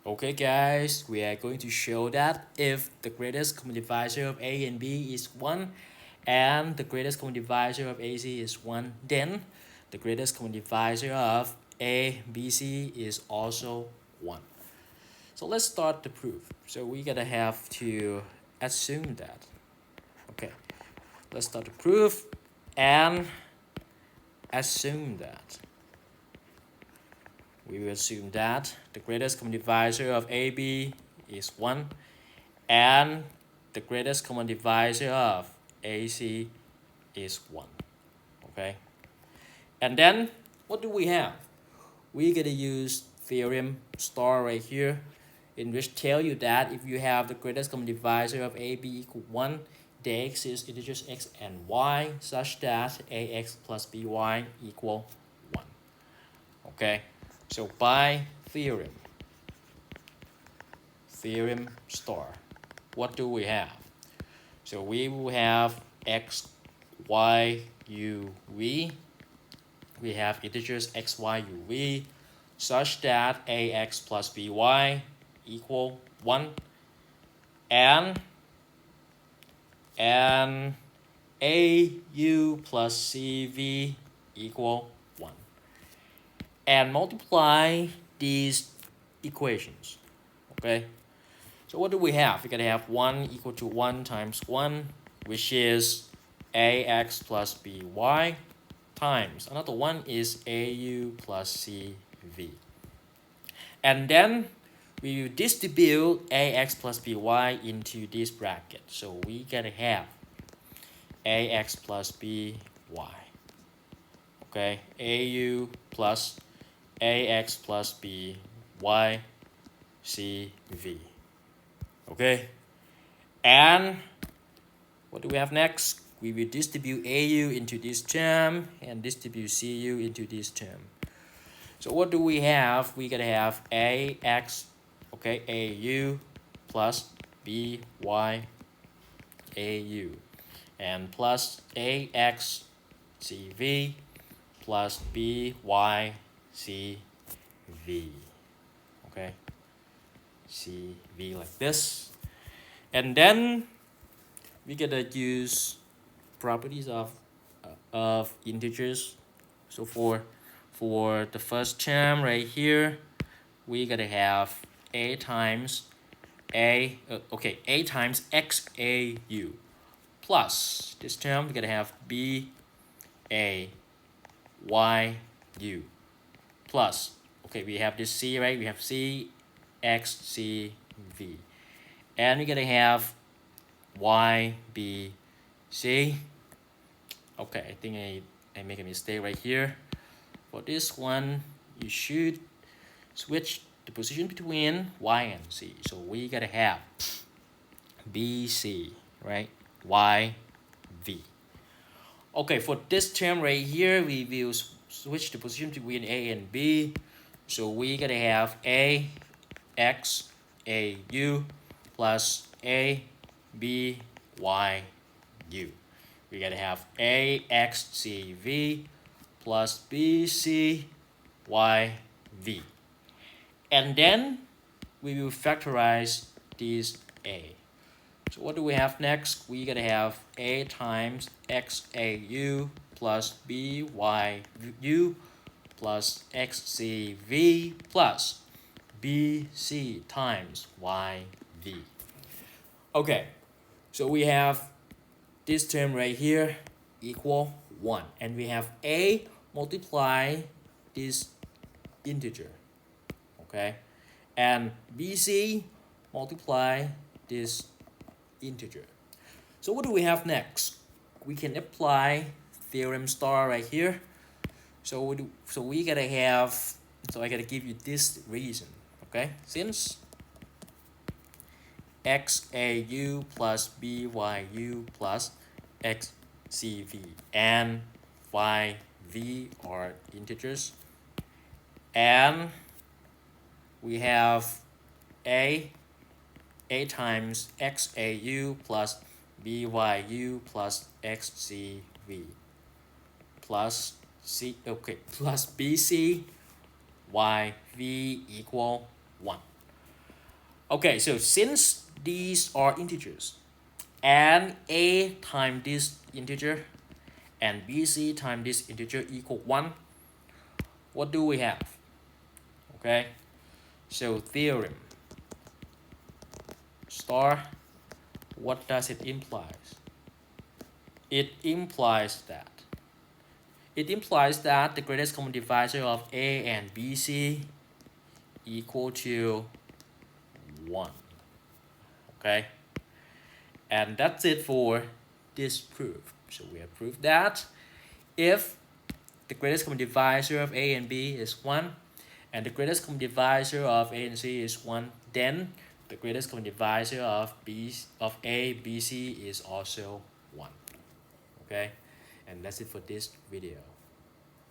Okay guys, we are going to show that if the greatest common divisor of A and B is 1 and the greatest common divisor of AC is 1, then the greatest common divisor of ABC is also 1. So let's start the proof. So we gotta have to assume that. Okay, let's start the proof and assume that. We will assume that the greatest common divisor of AB is 1 and the greatest common divisor of AC is 1. Okay, and then what do we have? We're gonna use theorem star right here, in which tell you that if you have the greatest common divisor of AB equal 1, they exist integers x and y such that ax plus by equal 1. Okay, so by theorem star, what do we have? So we will have x, y, u, v. We have integers x, y, u, v such that ax plus by equal 1 and au plus cv equal 1. And multiply these equations. Okay, so what do we have? We're gonna have 1 equal to 1 times 1, which is ax plus by, times another one is au plus cv. And then we will distribute ax plus by into this bracket. So we gotta have ax plus by. Okay, au plus ax plus by cv. Okay, and what do we have next? We will distribute au into this term and distribute cu into this term. So what do we have? We gotta have ax, okay, au plus by au, and plus ax cv plus by cv. Okay, cv like this. And then we gotta use properties of integers. So for the first term right here, we gotta have a times a times xau plus this term. We gotta have b a y u plus, okay, we have this c, right? We have c x c v, and we're gonna have y b c. Okay, I think I make a mistake right here. For this one, you should switch the position between y and c. So we gotta have bc, right? Y v. Okay, for this term right here, we will switch the position between a and b. So we gotta have a x a u plus a b y u. We gotta have a x c v plus b c y v. And then we will factorize this a. So what do we have next? We gotta have a times xau plus byu plus xcv plus bc times yv. Okay, so we have this term right here equal 1, and we have a multiply this integer, okay, and bc multiply this integer. So what do we have next? We can apply theorem star right here. So we gotta have, so I gotta give you this reason, okay? Since xau plus byu plus xcv and yv are integers, and we have a times xau plus byu plus xcv plus c, okay, plus bc yv equal 1. Okay, so since these are integers and a times this integer and bc times this integer equal 1, what do we have? Okay, so theorem star, what does it imply? It implies that the greatest common divisor of a and bc equal to 1. Okay, and that's it for this proof. So we have proved that if the greatest common divisor of a and b is 1 and the greatest common divisor of a and c is 1, then the greatest common divisor of a, b, c is also 1. Okay, and that's it for this video.